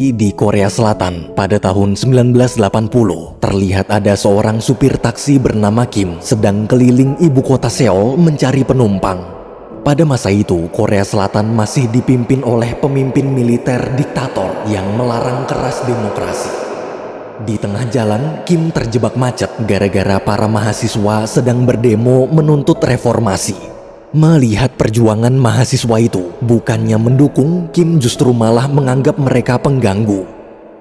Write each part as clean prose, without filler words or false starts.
Di Korea Selatan pada tahun 1980, terlihat ada seorang supir taksi bernama Kim sedang keliling ibu kota Seoul mencari penumpang. Pada masa itu, Korea Selatan masih dipimpin oleh pemimpin militer diktator yang melarang keras demokrasi. Di tengah jalan, Kim terjebak macet gara-gara para mahasiswa sedang berdemo menuntut reformasi. Melihat perjuangan mahasiswa itu, bukannya mendukung, Kim justru malah menganggap mereka pengganggu.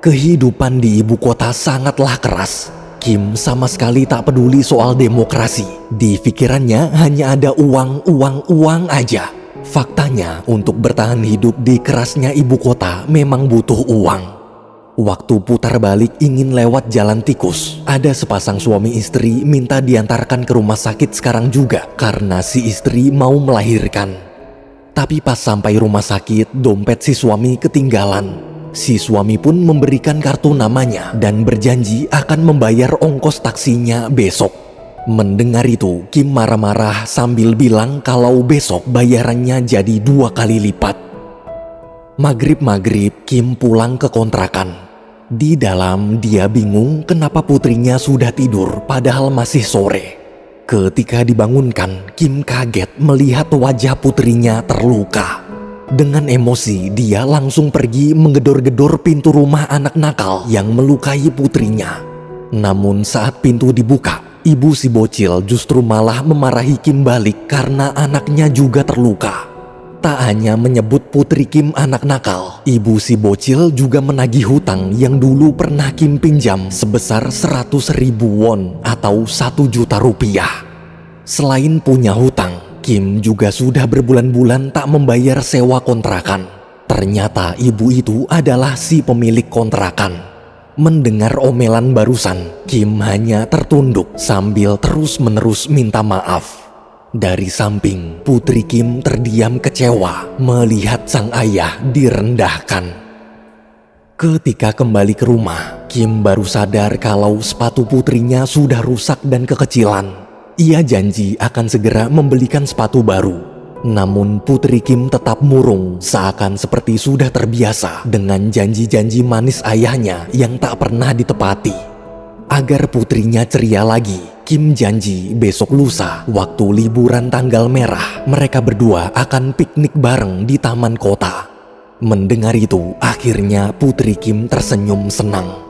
Kehidupan di ibu kota sangatlah keras. Kim sama sekali tak peduli soal demokrasi. Di pikirannya hanya ada uang aja. Faktanya, untuk bertahan hidup di kerasnya ibu kota memang butuh uang. Waktu putar balik ingin lewat jalan tikus, ada sepasang suami istri minta diantarkan ke rumah sakit sekarang juga karena si istri mau melahirkan. Tapi pas sampai rumah sakit, dompet si suami ketinggalan. Si suami pun memberikan kartu namanya dan berjanji akan membayar ongkos taksinya besok. Mendengar itu, Kim marah-marah sambil bilang kalau besok bayarannya jadi 2 kali lipat. Maghrib, Kim pulang ke kontrakan. Di dalam, dia bingung kenapa putrinya sudah tidur padahal masih sore. Ketika dibangunkan, Kim kaget melihat wajah putrinya terluka. Dengan emosi, dia langsung pergi menggedor-gedor pintu rumah anak nakal yang melukai putrinya. Namun saat pintu dibuka, ibu si bocil justru malah memarahi Kim balik karena anaknya juga terluka. Tak hanya menyebut putri Kim anak nakal, ibu si bocil juga menagih hutang yang dulu pernah Kim pinjam sebesar 100.000 won atau 1 juta rupiah. Selain punya hutang, Kim juga sudah berbulan-bulan tak membayar sewa kontrakan. Ternyata ibu itu adalah si pemilik kontrakan. Mendengar omelan barusan, Kim hanya tertunduk sambil terus-menerus minta maaf. Dari samping, putri Kim terdiam kecewa melihat sang ayah direndahkan. Ketika kembali ke rumah, Kim baru sadar kalau sepatu putrinya sudah rusak dan kekecilan. Ia janji akan segera membelikan sepatu baru. Namun putri Kim tetap murung seakan seperti sudah terbiasa dengan janji-janji manis ayahnya yang tak pernah ditepati. Agar putrinya ceria lagi, Kim janji besok lusa waktu liburan tanggal merah mereka berdua akan piknik bareng di taman kota. Mendengar itu, akhirnya putri Kim tersenyum senang.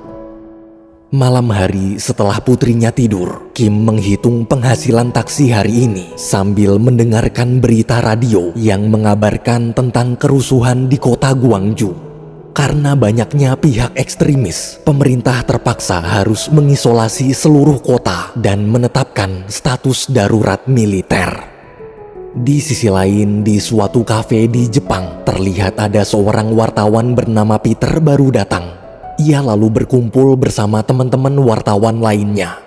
Malam hari setelah putrinya tidur, Kim menghitung penghasilan taksi hari ini sambil mendengarkan berita radio yang mengabarkan tentang kerusuhan di kota Gwangju. Karena banyaknya pihak ekstremis, pemerintah terpaksa harus mengisolasi seluruh kota dan menetapkan status darurat militer. Di sisi lain, di suatu kafe di Jepang, terlihat ada seorang wartawan bernama Peter baru datang. Ia lalu berkumpul bersama teman-teman wartawan lainnya.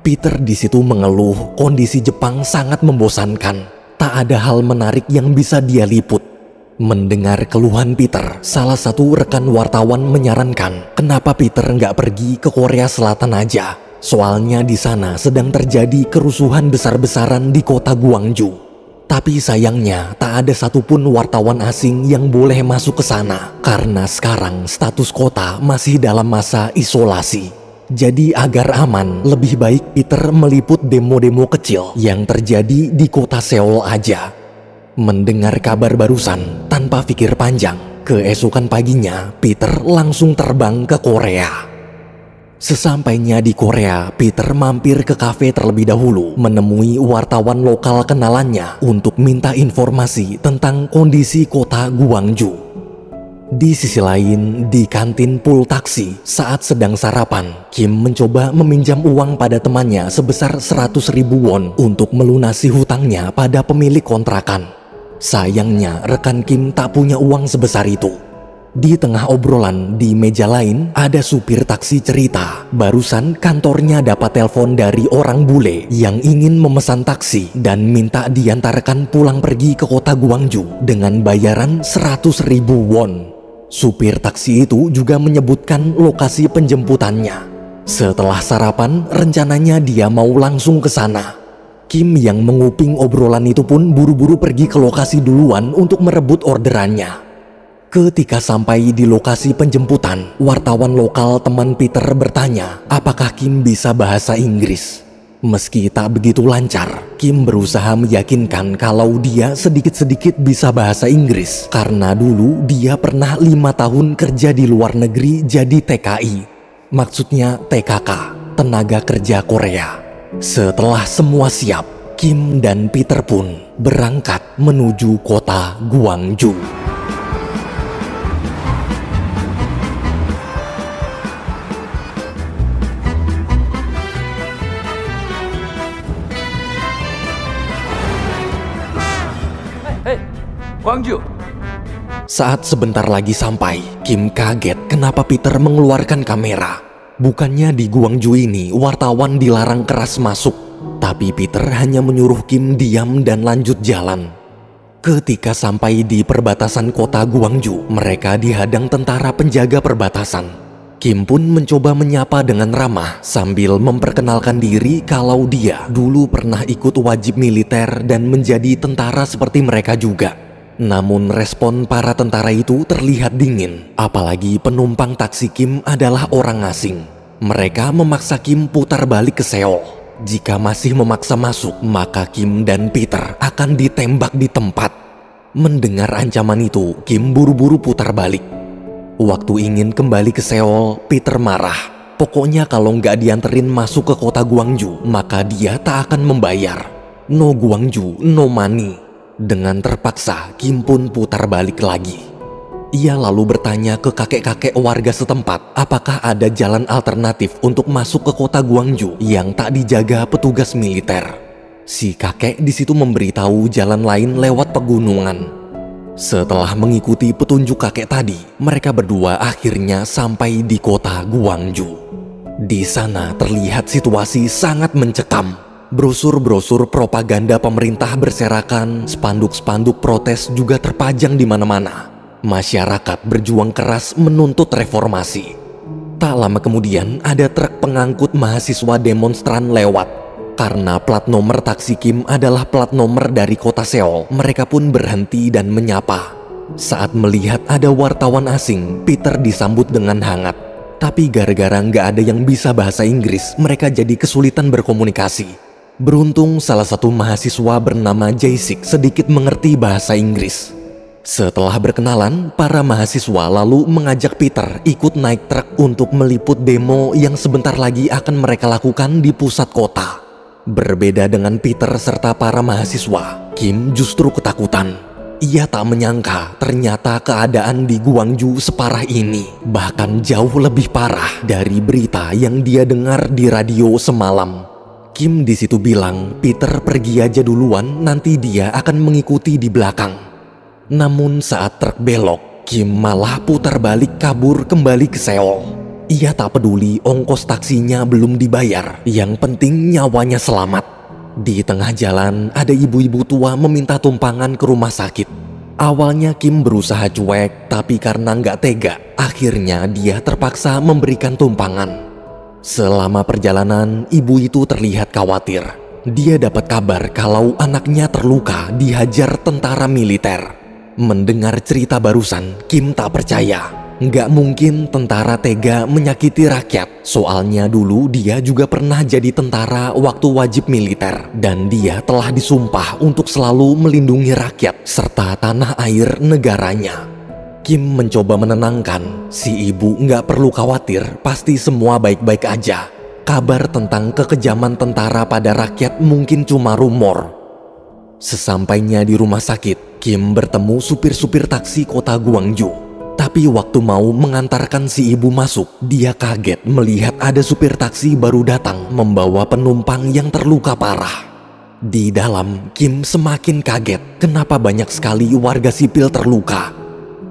Peter di situ mengeluh kondisi Jepang sangat membosankan. Tak ada hal menarik yang bisa dia liput. Mendengar keluhan Peter, salah satu rekan wartawan menyarankan kenapa Peter nggak pergi ke Korea Selatan aja. Soalnya di sana sedang terjadi kerusuhan besar-besaran di kota Gwangju. Tapi sayangnya tak ada satupun wartawan asing yang boleh masuk ke sana karena sekarang status kota masih dalam masa isolasi. Jadi agar aman, lebih baik Peter meliput demo-demo kecil yang terjadi di kota Seoul aja. Mendengar kabar barusan, tanpa pikir panjang, keesokan paginya Peter langsung terbang ke Korea. Sesampainya di Korea, Peter mampir ke kafe terlebih dahulu, menemui wartawan lokal kenalannya untuk minta informasi tentang kondisi kota Gwangju. Di sisi lain, di kantin pool taksi, saat sedang sarapan, Kim mencoba meminjam uang pada temannya sebesar 100.000 won untuk melunasi hutangnya pada pemilik kontrakan. Sayangnya, rekan Kim tak punya uang sebesar itu. Di tengah obrolan, di meja lain, ada supir taksi cerita. Barusan kantornya dapat telepon dari orang bule yang ingin memesan taksi dan minta diantarkan pulang pergi ke kota Gwangju dengan bayaran 100.000 won. Supir taksi itu juga menyebutkan lokasi penjemputannya. Setelah sarapan, rencananya dia mau langsung ke sana. Kim yang menguping obrolan itu pun buru-buru pergi ke lokasi duluan untuk merebut orderannya. Ketika sampai di lokasi penjemputan, wartawan lokal teman Peter bertanya apakah Kim bisa bahasa Inggris. Meski tak begitu lancar, Kim berusaha meyakinkan kalau dia sedikit-sedikit bisa bahasa Inggris karena dulu dia pernah 5 tahun kerja di luar negeri jadi TKI. Maksudnya TKK, tenaga kerja Korea. Setelah semua siap, Kim dan Peter pun berangkat menuju kota Gwangju. Hei, Gwangju. Saat sebentar lagi sampai, Kim kaget kenapa Peter mengeluarkan kamera. Bukannya di Gwangju ini wartawan dilarang keras masuk, tapi Peter hanya menyuruh Kim diam dan lanjut jalan. Ketika sampai di perbatasan kota Gwangju, mereka dihadang tentara penjaga perbatasan. Kim pun mencoba menyapa dengan ramah sambil memperkenalkan diri kalau dia dulu pernah ikut wajib militer dan menjadi tentara seperti mereka juga. Namun respon para tentara itu terlihat dingin, apalagi penumpang taksi Kim adalah orang asing. Mereka memaksa Kim putar balik ke Seoul. Jika masih memaksa masuk, maka Kim dan Peter akan ditembak di tempat. Mendengar ancaman itu, Kim buru-buru putar balik. Waktu ingin kembali ke Seoul, Peter marah. Pokoknya kalau nggak dianterin masuk ke kota Gwangju, maka dia tak akan membayar. No Gwangju, no money. Dengan terpaksa, Kim pun putar balik lagi. Ia lalu bertanya ke kakek-kakek warga setempat, apakah ada jalan alternatif untuk masuk ke kota Gwangju yang tak dijaga petugas militer. Si kakek di situ memberitahu jalan lain lewat pegunungan. Setelah mengikuti petunjuk kakek tadi, mereka berdua akhirnya sampai di kota Gwangju. Di sana terlihat situasi sangat mencekam. Brosur-brosur propaganda pemerintah berserakan, spanduk-spanduk protes juga terpajang di mana-mana. Masyarakat berjuang keras menuntut reformasi. Tak lama kemudian ada truk pengangkut mahasiswa demonstran lewat. Karena plat nomor taksi Kim adalah plat nomor dari kota Seoul, mereka pun berhenti dan menyapa. Saat melihat ada wartawan asing, Peter disambut dengan hangat. Tapi gara-gara nggak ada yang bisa bahasa Inggris, mereka jadi kesulitan berkomunikasi. Beruntung salah satu mahasiswa bernama Jae-sik sedikit mengerti bahasa Inggris. Setelah berkenalan, para mahasiswa lalu mengajak Peter ikut naik truk untuk meliput demo yang sebentar lagi akan mereka lakukan di pusat kota. Berbeda dengan Peter serta para mahasiswa, Kim justru ketakutan. Ia tak menyangka ternyata keadaan di Gwangju separah ini, bahkan jauh lebih parah dari berita yang dia dengar di radio semalam. Kim di situ bilang, Peter pergi aja duluan, nanti dia akan mengikuti di belakang. Namun saat truk belok, Kim malah putar balik kabur kembali ke Seoul. Ia tak peduli ongkos taksinya belum dibayar, yang penting nyawanya selamat. Di tengah jalan ada ibu-ibu tua meminta tumpangan ke rumah sakit. Awalnya Kim berusaha cuek, tapi karena nggak tega, akhirnya dia terpaksa memberikan tumpangan. Selama perjalanan, ibu itu terlihat khawatir. Dia dapat kabar kalau anaknya terluka dihajar tentara militer. Mendengar cerita barusan, Kim tak percaya. Nggak mungkin tentara tega menyakiti rakyat. Soalnya dulu dia juga pernah jadi tentara waktu wajib militer. Dan dia telah disumpah untuk selalu melindungi rakyat serta tanah air negaranya. Kim mencoba menenangkan, si ibu nggak perlu khawatir, pasti semua baik-baik aja. Kabar tentang kekejaman tentara pada rakyat mungkin cuma rumor. Sesampainya di rumah sakit, Kim bertemu supir-supir taksi kota Gwangju. Tapi waktu mau mengantarkan si ibu masuk, dia kaget melihat ada supir taksi baru datang membawa penumpang yang terluka parah. Di dalam, Kim semakin kaget kenapa banyak sekali warga sipil terluka.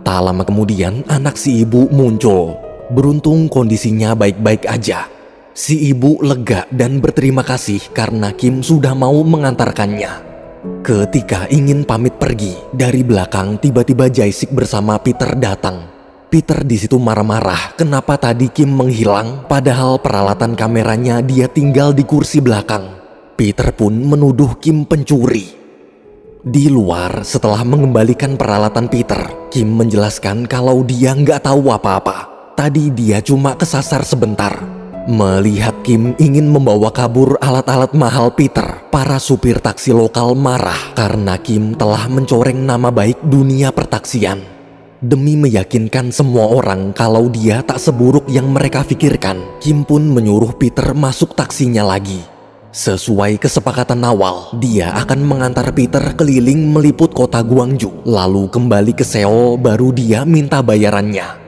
Tak lama kemudian, anak si ibu muncul. Beruntung kondisinya baik-baik aja. Si ibu lega dan berterima kasih karena Kim sudah mau mengantarkannya. Ketika ingin pamit pergi, dari belakang tiba-tiba Jae-sik bersama Peter datang. Peter di situ marah-marah kenapa tadi Kim menghilang padahal peralatan kameranya dia tinggal di kursi belakang. Peter pun menuduh Kim pencuri. Di luar, setelah mengembalikan peralatan Peter, Kim menjelaskan kalau dia nggak tahu apa-apa. Tadi dia cuma kesasar sebentar. Melihat Kim ingin membawa kabur alat-alat mahal Peter, para supir taksi lokal marah karena Kim telah mencoreng nama baik dunia pertaksian. Demi meyakinkan semua orang kalau dia tak seburuk yang mereka pikirkan, Kim pun menyuruh Peter masuk taksinya lagi. Sesuai kesepakatan awal, dia akan mengantar Peter keliling meliput kota Gwangju, lalu kembali ke Seoul baru dia minta bayarannya.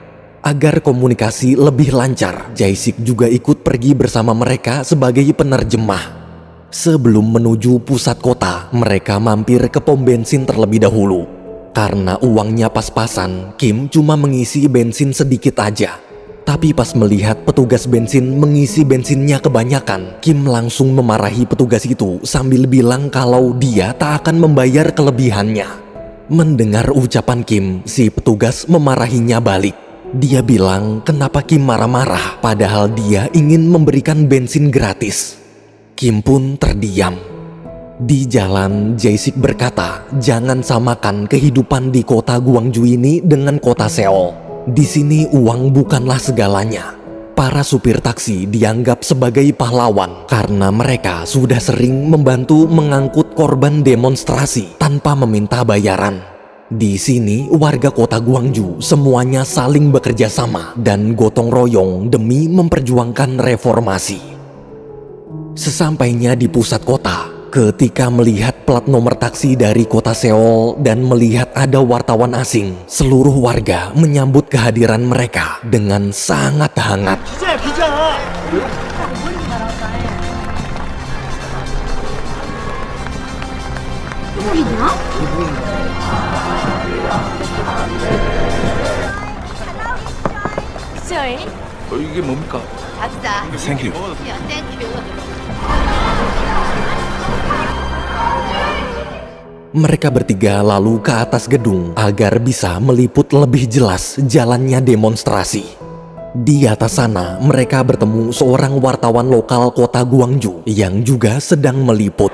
Agar komunikasi lebih lancar, Jae-sik juga ikut pergi bersama mereka sebagai penerjemah. Sebelum menuju pusat kota, mereka mampir ke pom bensin terlebih dahulu. Karena uangnya pas-pasan, Kim cuma mengisi bensin sedikit aja. Tapi pas melihat petugas bensin mengisi bensinnya kebanyakan, Kim langsung memarahi petugas itu sambil bilang kalau dia tak akan membayar kelebihannya. Mendengar ucapan Kim, si petugas memarahinya balik. Dia bilang kenapa Kim marah-marah padahal dia ingin memberikan bensin gratis. Kim pun terdiam. Di jalan, Jae-sik berkata, jangan samakan kehidupan di kota Gwangju ini dengan kota Seoul. Di sini uang bukanlah segalanya. Para supir taksi dianggap sebagai pahlawan karena mereka sudah sering membantu mengangkut korban demonstrasi tanpa meminta bayaran. Di sini warga kota Gwangju semuanya saling bekerja sama dan gotong royong demi memperjuangkan reformasi. Sesampainya di pusat kota, ketika melihat plat nomor taksi dari kota Seoul dan melihat ada wartawan asing, seluruh warga menyambut kehadiran mereka dengan sangat hangat. 이게 뭡니까? 박사. Thank you. 땡큐. Mereka bertiga lalu ke atas gedung agar bisa meliput lebih jelas jalannya demonstrasi. Di atas sana, mereka bertemu seorang wartawan lokal kota Gwangju yang juga sedang meliput.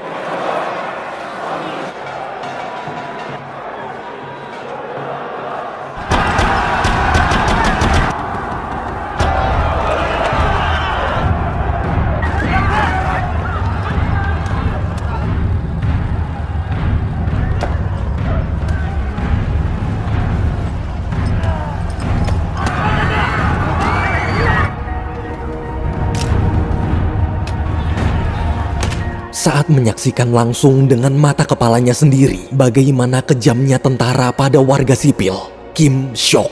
Saat menyaksikan langsung dengan mata kepalanya sendiri bagaimana kejamnya tentara pada warga sipil, Kim shock.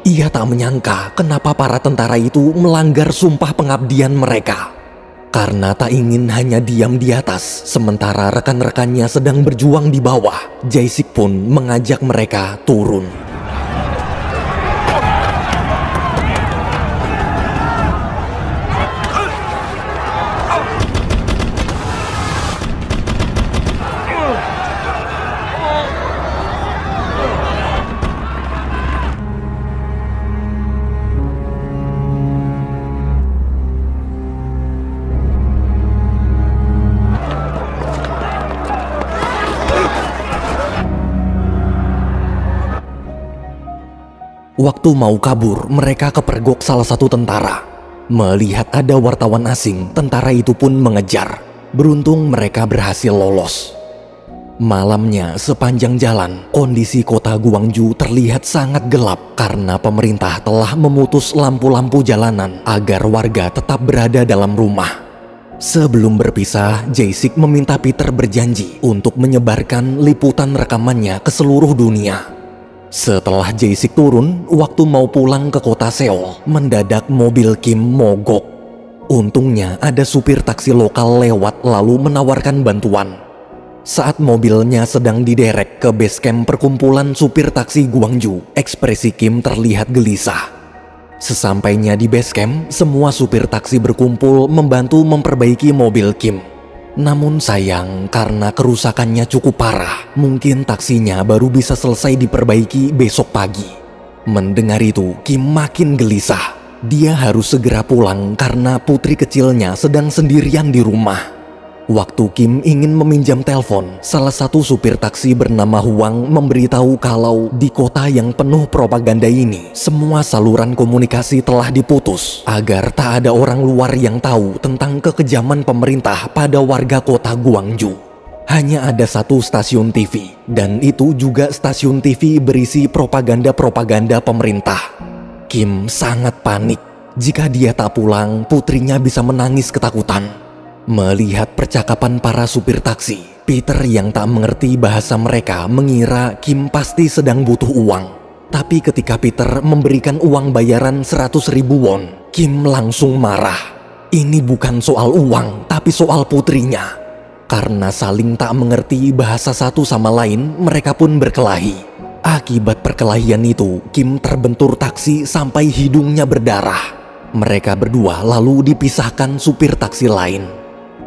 Ia tak menyangka kenapa para tentara itu melanggar sumpah pengabdian mereka. Karena tak ingin hanya diam di atas, sementara rekan-rekannya sedang berjuang di bawah, Jae-sik pun mengajak mereka turun. Waktu mau kabur, mereka kepergok salah satu tentara. Melihat ada wartawan asing, tentara itu pun mengejar. Beruntung mereka berhasil lolos. Malamnya, sepanjang jalan, kondisi kota Gwangju terlihat sangat gelap karena pemerintah telah memutus lampu-lampu jalanan agar warga tetap berada dalam rumah. Sebelum berpisah, Jae-sik meminta Peter berjanji untuk menyebarkan liputan rekamannya ke seluruh dunia. Setelah Jae-sik turun, waktu mau pulang ke kota Seoul, mendadak mobil Kim mogok. Untungnya ada supir taksi lokal lewat lalu menawarkan bantuan. Saat mobilnya sedang diderek ke base camp perkumpulan supir taksi Gwangju, ekspresi Kim terlihat gelisah. Sesampainya di base camp, semua supir taksi berkumpul membantu memperbaiki mobil Kim. Namun sayang, karena kerusakannya cukup parah, mungkin taksinya baru bisa selesai diperbaiki besok pagi. Mendengar itu, Kim makin gelisah. Dia harus segera pulang karena putri kecilnya sedang sendirian di rumah. Waktu Kim ingin meminjam telepon, salah satu supir taksi bernama Huang memberitahu kalau di kota yang penuh propaganda ini, semua saluran komunikasi telah diputus agar tak ada orang luar yang tahu tentang kekejaman pemerintah pada warga kota Gwangju. Hanya ada satu stasiun TV, dan itu juga stasiun TV berisi propaganda-propaganda pemerintah. Kim sangat panik. Jika dia tak pulang, putrinya bisa menangis ketakutan. Melihat percakapan para supir taksi, Peter yang tak mengerti bahasa mereka mengira Kim pasti sedang butuh uang. Tapi ketika Peter memberikan uang bayaran 100.000 won, Kim langsung marah. Ini bukan soal uang, tapi soal putrinya. Karena saling tak mengerti bahasa satu sama lain, mereka pun berkelahi. Akibat perkelahian itu, Kim terbentur taksi sampai hidungnya berdarah. Mereka berdua lalu dipisahkan supir taksi lain.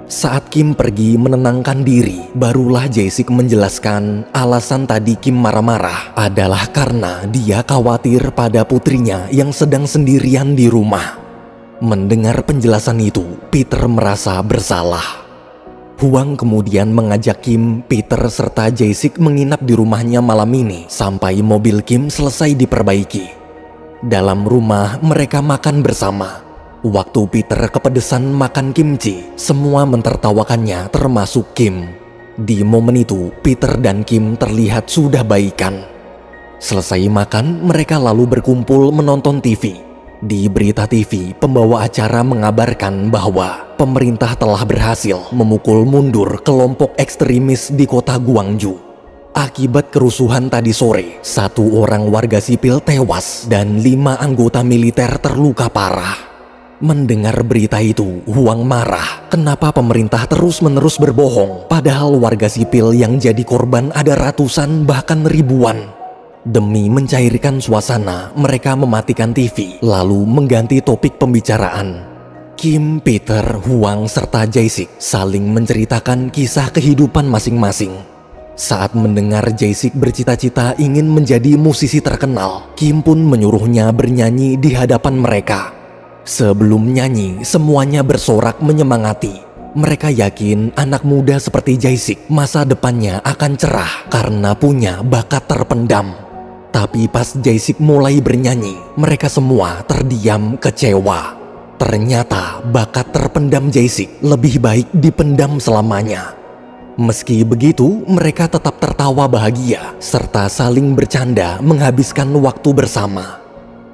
Saat Kim pergi menenangkan diri, barulah Jae-sik menjelaskan alasan tadi Kim marah-marah adalah karena dia khawatir pada putrinya yang sedang sendirian di rumah. Mendengar penjelasan itu, Peter merasa bersalah. Huang kemudian mengajak Kim, Peter, serta Jae-sik menginap di rumahnya malam ini sampai mobil Kim selesai diperbaiki. Dalam rumah, mereka makan bersama. Waktu Peter kepedesan makan kimchi, semua mentertawakannya termasuk Kim. Di momen itu, Peter dan Kim terlihat sudah baikan. Selesai makan, mereka lalu berkumpul menonton TV. Di berita TV, pembawa acara mengabarkan bahwa pemerintah telah berhasil memukul mundur kelompok ekstremis di kota Gwangju. Akibat kerusuhan tadi sore, 1 orang warga sipil tewas dan 5 anggota militer terluka parah. Mendengar berita itu, Huang marah. Kenapa pemerintah terus-menerus berbohong, padahal warga sipil yang jadi korban ada ratusan bahkan ribuan. Demi mencairkan suasana, mereka mematikan TV, lalu mengganti topik pembicaraan. Kim, Peter, Huang, serta Jae-sik saling menceritakan kisah kehidupan masing-masing. Saat mendengar Jae-sik bercita-cita ingin menjadi musisi terkenal, Kim pun menyuruhnya bernyanyi di hadapan mereka. Sebelum nyanyi, semuanya bersorak menyemangati. Mereka yakin anak muda seperti Jae-sik masa depannya akan cerah karena punya bakat terpendam. Tapi pas Jae-sik mulai bernyanyi, mereka semua terdiam kecewa. Ternyata bakat terpendam Jae-sik lebih baik dipendam selamanya. Meski begitu, mereka tetap tertawa bahagia serta saling bercanda menghabiskan waktu bersama.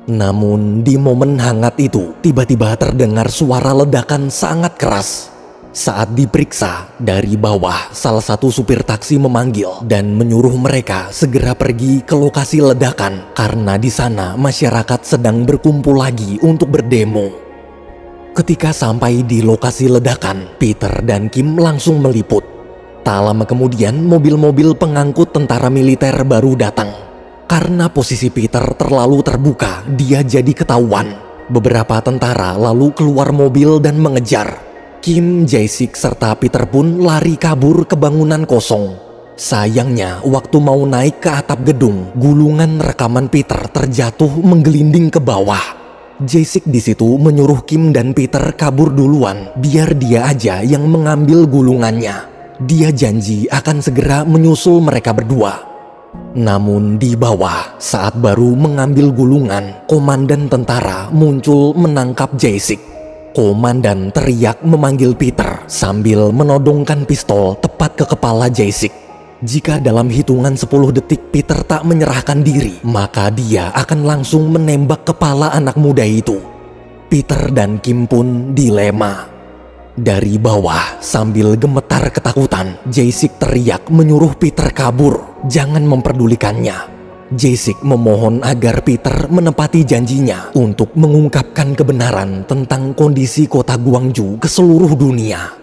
Namun di momen hangat itu, tiba-tiba terdengar suara ledakan sangat keras. Saat diperiksa, dari bawah salah satu supir taksi memanggil dan menyuruh mereka segera pergi ke lokasi ledakan karena di sana masyarakat sedang berkumpul lagi untuk berdemo. Ketika sampai di lokasi ledakan, Peter dan Kim langsung meliput. Tak lama kemudian, mobil-mobil pengangkut tentara militer baru datang. Karena posisi Peter terlalu terbuka, dia jadi ketahuan. Beberapa tentara lalu keluar mobil dan mengejar. Kim, Jae-sik, serta Peter pun lari kabur ke bangunan kosong. Sayangnya, waktu mau naik ke atap gedung, gulungan rekaman Peter terjatuh menggelinding ke bawah. Jae-sik di situ menyuruh Kim dan Peter kabur duluan, biar dia aja yang mengambil gulungannya. Dia janji akan segera menyusul mereka berdua. Namun di bawah, saat baru mengambil gulungan, komandan tentara muncul menangkap Jae-sik. Komandan teriak memanggil Peter sambil menodongkan pistol tepat ke kepala Jae-sik. Jika dalam hitungan 10 detik Peter tak menyerahkan diri, maka dia akan langsung menembak kepala anak muda itu. Peter dan Kim pun dilema. Dari bawah, sambil gemetar ketakutan, Jae-sik teriak menyuruh Peter kabur, jangan memperdulikannya. Jae-sik memohon agar Peter menepati janjinya untuk mengungkapkan kebenaran tentang kondisi kota Gwangju ke seluruh dunia.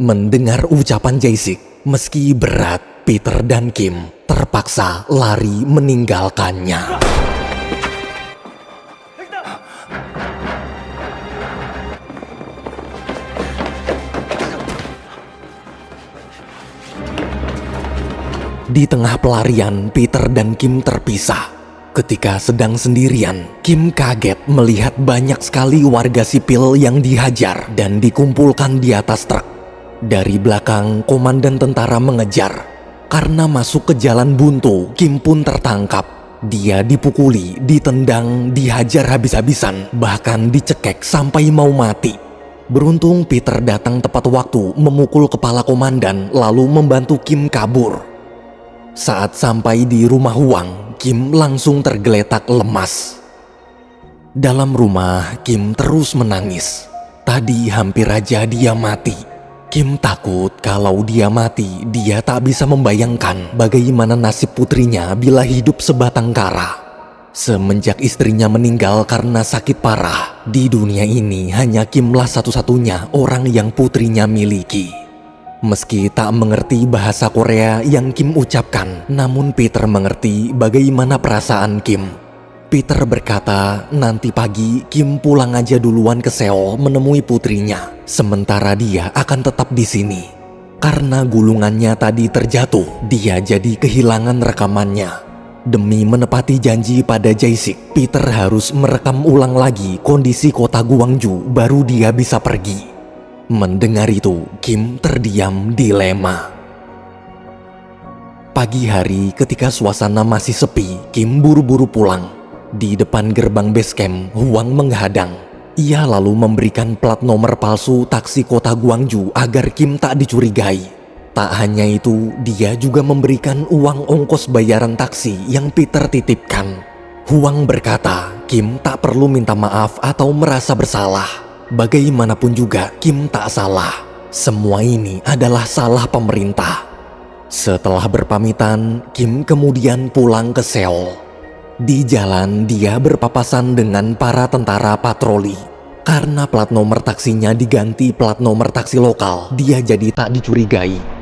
Mendengar ucapan Jae-sik, meski berat, Peter dan Kim terpaksa lari meninggalkannya. Di tengah pelarian, Peter dan Kim terpisah. Ketika sedang sendirian, Kim kaget melihat banyak sekali warga sipil yang dihajar dan dikumpulkan di atas truk. Dari belakang, komandan tentara mengejar. Karena masuk ke jalan buntu, Kim pun tertangkap. Dia dipukuli, ditendang, dihajar habis-habisan, bahkan dicekek sampai mau mati. Beruntung Peter datang tepat waktu memukul kepala komandan lalu membantu Kim kabur. Saat sampai di rumah Huang, Kim langsung tergeletak lemas. Dalam rumah, Kim terus menangis. Tadi hampir aja dia mati. Kim takut kalau dia mati, dia tak bisa membayangkan bagaimana nasib putrinya bila hidup sebatang kara. Semenjak istrinya meninggal karena sakit parah, di dunia ini hanya Kimlah satu-satunya orang yang putrinya miliki. Meski tak mengerti bahasa Korea yang Kim ucapkan, namun Peter mengerti bagaimana perasaan Kim. Peter berkata, nanti pagi Kim pulang aja duluan ke Seoul menemui putrinya, sementara dia akan tetap di sini. Karena gulungannya tadi terjatuh, dia jadi kehilangan rekamannya. Demi menepati janji pada Jae-sik, Peter harus merekam ulang lagi kondisi kota Gwangju baru dia bisa pergi. Mendengar itu, Kim terdiam dilema. Pagi hari ketika suasana masih sepi, Kim buru-buru pulang. Di depan gerbang base camp, Huang menghadang. Ia lalu memberikan plat nomor palsu taksi kota Gwangju agar Kim tak dicurigai. Tak hanya itu, dia juga memberikan uang ongkos bayaran taksi yang Peter titipkan. Huang berkata, Kim tak perlu minta maaf atau merasa bersalah. Bagaimanapun juga, Kim tak salah. Semua ini adalah salah pemerintah. Setelah berpamitan, Kim kemudian pulang ke Seoul. Di jalan dia berpapasan dengan para tentara patroli. Karena plat nomor taksinya diganti plat nomor taksi lokal, dia jadi tak dicurigai.